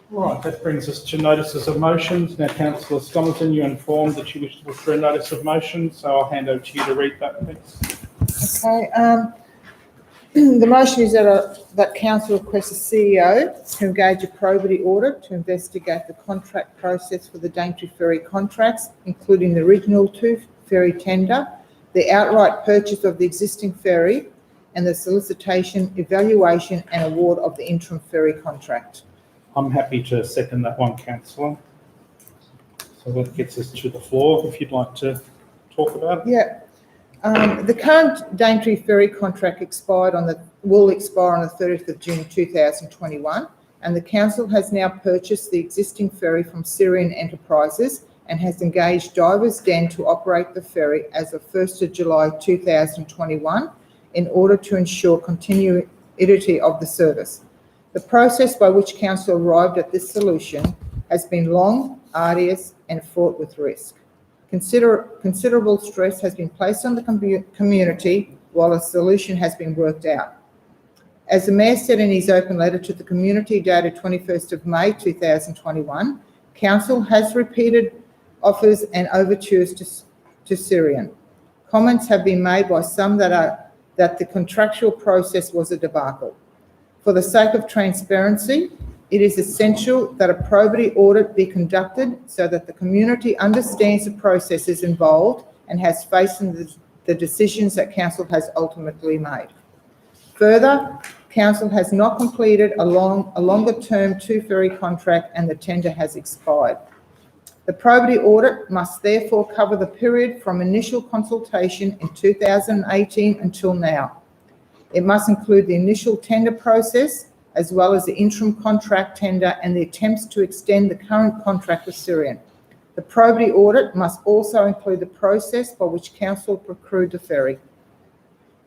Right, that brings us to notices of motions. Now, Councillor Stomerton, you informed that you wish to put through a notice of motion, so I'll hand over to you to read that, please. Okay, the motion is that council requests the CEO to engage a probity audit to investigate the contract process for the Daintree ferry contracts, including the original 2 ferry tender, the outright purchase of the existing ferry, and the solicitation, evaluation and award of the interim ferry contract. I'm happy to second that one, Councillor. So that gets us to the floor, if you'd like to talk about it. Yeah. The current Daintree ferry contract will expire on the 30th of June 2021, and the council has now purchased the existing ferry from Syrian Enterprises and has engaged Divers Den to operate the ferry as of 1st of July 2021 in order to ensure continuity of the service. The process by which council arrived at this solution has been long, arduous and fraught with risk. Considerable stress has been placed on the community while a solution has been worked out. As the Mayor said in his open letter to the community dated 21st of May 2021, council has repeated offers and overtures to Syrian. Comments have been made by some that the contractual process was a debacle. For the sake of transparency, it is essential that a probity audit be conducted so that the community understands the processes involved and has faith in the decisions that council has ultimately made. Further, council has not completed a longer-term 2 ferry contract and the tender has expired. The probity audit must therefore cover the period from initial consultation in 2018 until now. It must include the initial tender process, as well as the interim contract tender and the attempts to extend the current contract with Syrian. The probity audit must also include the process by which council procured the ferry.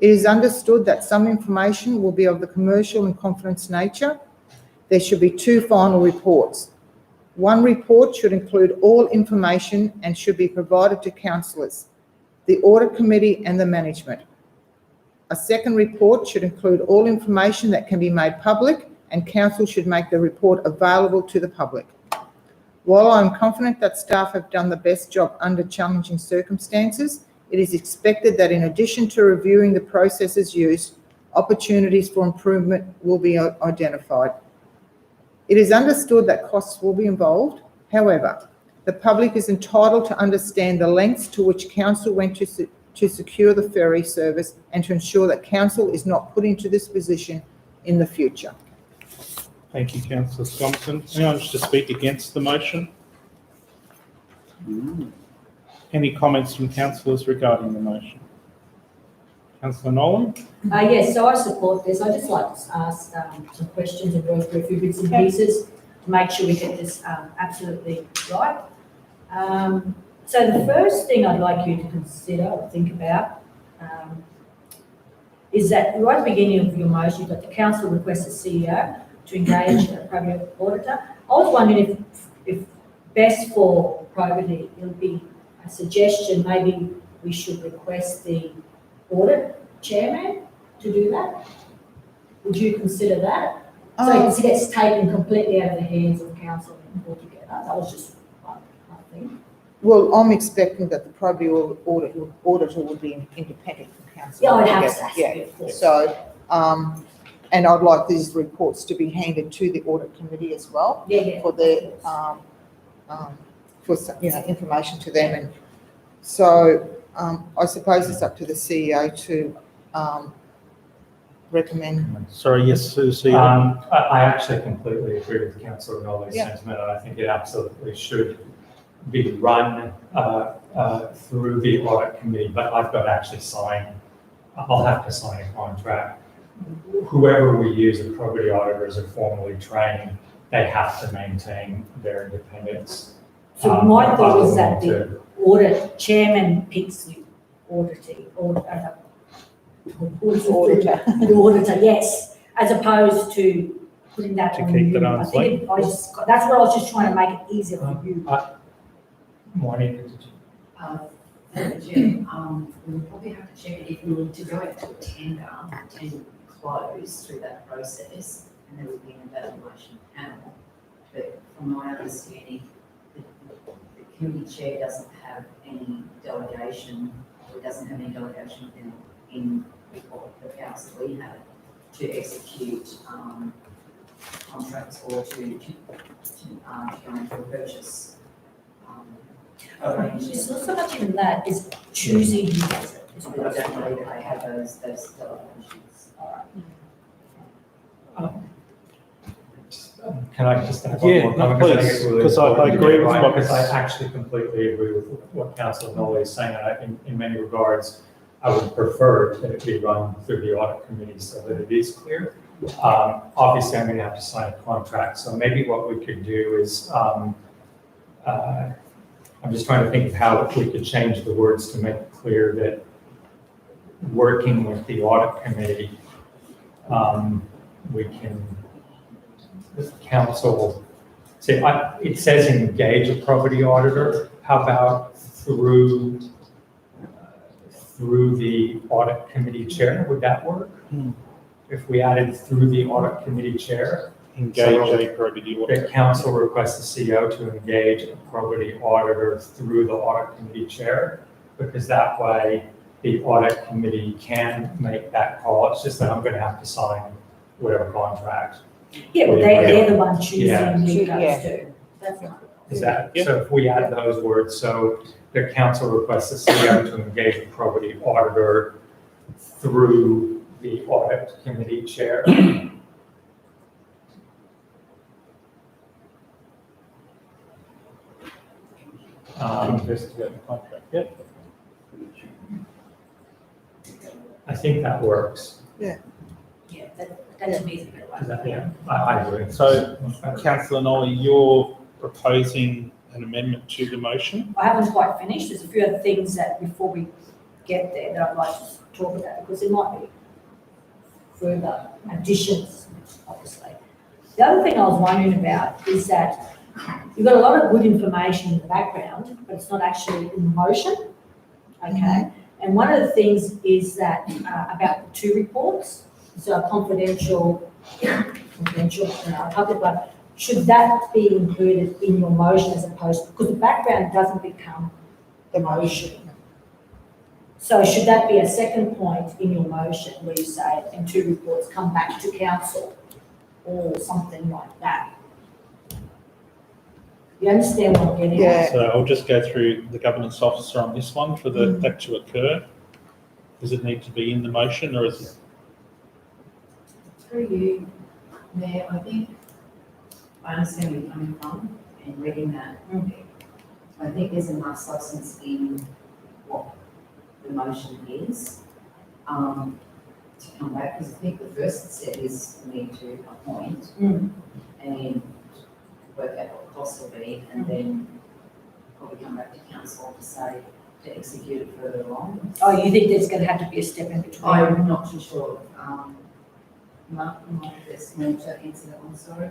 It is understood that some information will be of the commercial and confidence nature. There should be 2 final reports. One report should include all information and should be provided to councillors, the audit committee and the management. A second report should include all information that can be made public, and council should make the report available to the public. While I am confident that staff have done the best job under challenging circumstances, it is expected that in addition to reviewing the processes used, opportunities for improvement will be identified. It is understood that costs will be involved. However, the public is entitled to understand the lengths to which council went to secure the ferry service and to ensure that council is not put into this position in the future. Thank you, Councillor Thompson. Anyone wish to speak against the motion? Any comments from councillors regarding the motion? Councillor Nolan? Yes, so I support this. I'd just like to ask some questions and go through a few bits and pieces to make sure we get this absolutely right. So the first thing I'd like you to consider or think about is that right at the beginning of your motion, you've got the council requests a CEO to engage a probity auditor. I was wondering if best for probity, it would be a suggestion, maybe we should request the audit chairman to do that. Would you consider that? So it gets taken completely out of the hands of council altogether. That was just one thing. Well, I'm expecting that the probity auditor will be independent from council. Yeah, I'd have to. Yeah. So, and I'd like these reports to be handed to the audit committee as well. Yeah. For their, for information to them, and so I suppose it's up to the CEO to recommend? Sorry, yes, Susie. I actually completely agree with Councillor Nolly's Yeah. sentiment, and I think it absolutely should be run through the audit committee, but I've got to actually I'll have to sign a contract. Whoever we use, the property auditors are formally trained, they have to maintain their independence. So my thought was other that than the audit chairman picks the auditor. The auditor, yes, as opposed to putting that To on keep you. that on I think that's what I was just trying to make it easier for you. Morning. We would probably have to check it if we were to go into a tender, the tender would close through that process, and there would be an evaluation panel. But from my understanding, the committee chair doesn't have any delegation, or doesn't have any delegation in the powers that we have to execute contracts or to go into a purchase. It's not so much even that, it's choosing who does it. It's really don't believe that they have those delegations. Can I just add one Yeah, more no, comment? I think please, it's really 'cause I important to agree get it with right, what- because I actually completely agree with what Councillor Nolly is saying, and in many regards, I would prefer that it be run through the audit committee so that it is clear. Obviously, I'm going to have to sign a contract, so maybe what we could do is, I'm just trying to think of how we could change the words to make it clear that working with the audit committee, we can, the council, say, it says engage a property auditor. How about through the audit committee chair? Would that work? If we added through the audit committee chair? Engage a property auditor. The council requests the CEO to engage a property auditor through the audit committee chair, because that way the audit committee can make that call. It's just that I'm going to have to sign whatever contract. Yeah, but they're the ones choosing Yeah. who it Yeah. goes to. That's not. Is that, so if we add those words, so the council requests the CEO to engage a property auditor through the audit committee chair. Investigate the contract, yeah. I think that works. Yeah, that to me is a better way. Is that- Yeah, I agree. So, Councillor Nolly, you're proposing an amendment to the motion? I haven't quite finished. There's a few other things that before we get there that I'd like to talk about, because there might be further additions, obviously. The other thing I was wondering about is that you've got a lot of good information in the background, but it's not actually in the motion, okay? And one of the things is that about the two reports, so confidential, public one, should that be included in your motion as opposed, because the background doesn't become the motion. So should that be a second point in your motion where you say, and two reports come back to council or something like that? You understand what I'm getting at? Yeah. So I'll just go through the governance officer on this one for that to occur. Does it need to be in the motion, or is it? Through you, Mayor, I think I understand where you're coming from and reading that. I think there's enough substance in what the motion is to come back, because I think the first step is for me to appoint and work out what the cost will be, and then probably come back to council to say, to execute it further along. Oh, you think there's going to have to be a step in between? I'm not too sure. Mark, you might best know to answer that one, sorry.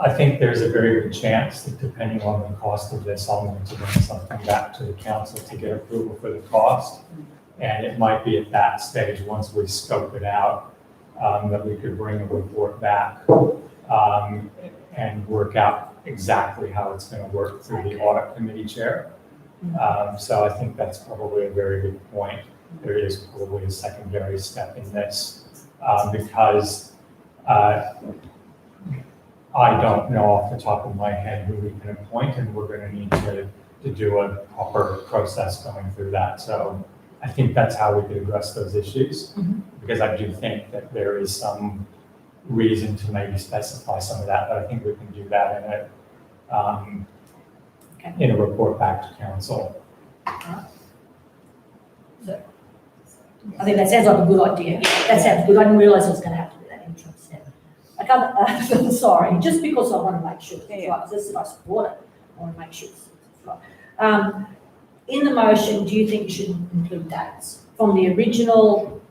I think there's a very good chance that depending on the cost of this, I'll need to bring something back to the council to get approval for the cost. And it might be at that stage, once we scope it out, that we could bring a report back and work out exactly how it's going to work through the audit committee chair. So I think that's probably a very good point. There is probably a secondary step in this because I don't know off the top of my head who we can appoint, and we're going to need to do a proper process going through that. So I think that's how we could address those issues. Mhm. Because I do think that there is some reason to maybe specify some of that, but I think we can do that in a report back to council. I think that sounds like a good idea. That sounds good. I didn't realise I was going to have to do that interim step. I can't, I'm sorry, just because I want to make sure it's right. As I said, I support it. I want to make sure it's right. In the motion, do you think you should include dates from the original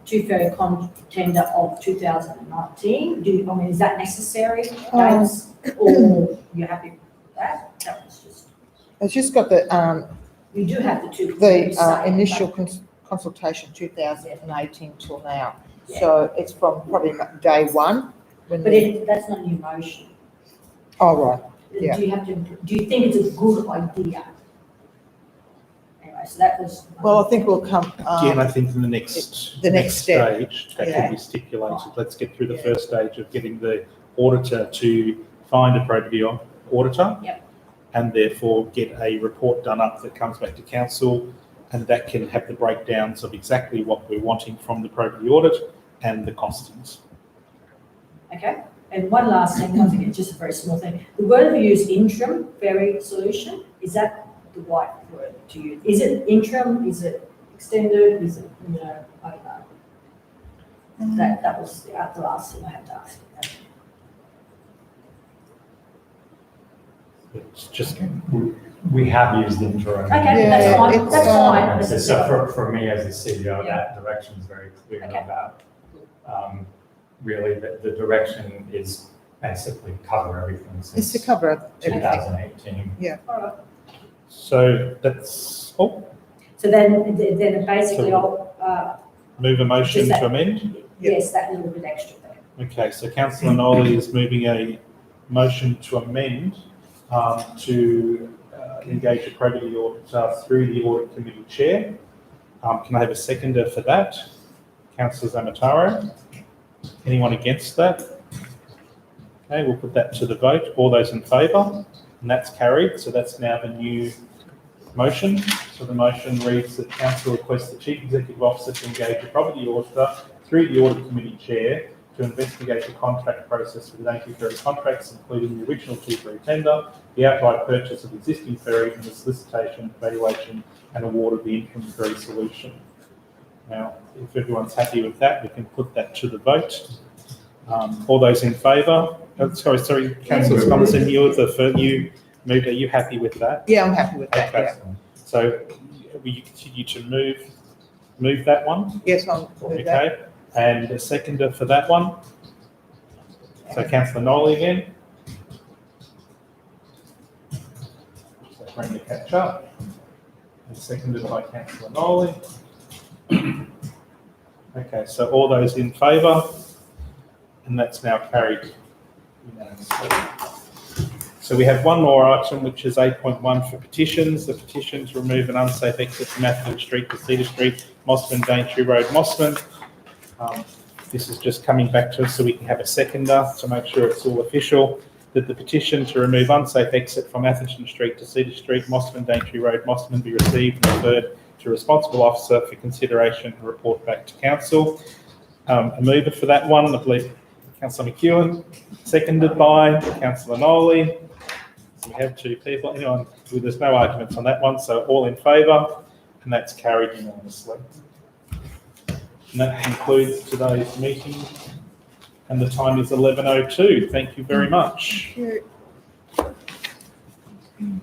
two ferry contender of 2019? I mean, is that necessary, dates, or you're happy with that? That was just. It's just got the, You do have the two. initial consultation 2018 till now. Yeah. So it's from probably day one. When But that's not a new motion. Oh, right. Yeah. Do you think it's a good idea? Anyway, so that was. Well, I think we'll come. Again, I think in the next step. stage, that Yeah. can be stipulated. Let's get through the Yeah. first stage of getting the auditor to find a property auditor. Yep. And therefore get a report done up that comes back to council, and that can have the breakdowns of exactly what we're wanting from the property audit and the costings. Okay, and one last thing, once again, just a very small thing. The word we use, interim ferry solution, is that the right word to use? Is it interim, is it extended, is it, I don't know. That was the last thing I had to ask. It's just, We have used interim. Okay, that's fine, that's fine. So for me as the CEO, Yeah. that direction is very clear Okay. about, really, the direction is basically cover everything It's since to cover everything. 2018. All right. so that's, So then basically, I'll, move a motion Just that- to amend. yes, that little bit extra there. Okay, so councillor Nolly is moving a motion to amend to engage a property auditor through the audit committee chair. Can I have a seconder for that? Councillor Zamataro. Anyone against that? Okay, we'll put that to the vote. All those in favour? And that's carried. So that's now the new motion. So the motion reads that council requests the chief executive officer to engage a property auditor through the audit committee chair to investigate the contract process for the Daintree ferry contracts, including the original two ferry tender, the outright purchase of existing ferries, and the solicitation, evaluation, and award of the interim ferry solution. Now, if everyone's happy with that, we can put that to the vote. All those in favour? Sorry, councillor Thomason, you moved. Are you happy with that? Yeah, I'm happy with that, Okay. yeah. So will you continue to move that one? Yes, I'm with that. Okay, and a seconder for that one? So councillor Nolly again? So bring the catch up. And seconded by councillor Nolly. Okay, so all those in favour? And that's now carried unanimously. So we have one more item, which is 8.1 for petitions. The petition to remove an unsafe exit from Atherton Street to Cedar Street, Mossman, Daintree Road, Mossman. This is just coming back to us so we can have a seconder to make sure it's all official. That the petition to remove unsafe exit from Atherton Street to Cedar Street, Mossman, Daintree Road, Mossman be received and referred to responsible officer for consideration and report back to council. A mover for that one, I believe Councillor McEwen, seconded by Councillor Nolly. So we have two people. Anyone? There's no arguments on that one, so all in favour, and that's carried unanimously. And that concludes today's meeting, and the time is 11:02. Thank you very much. Thank you.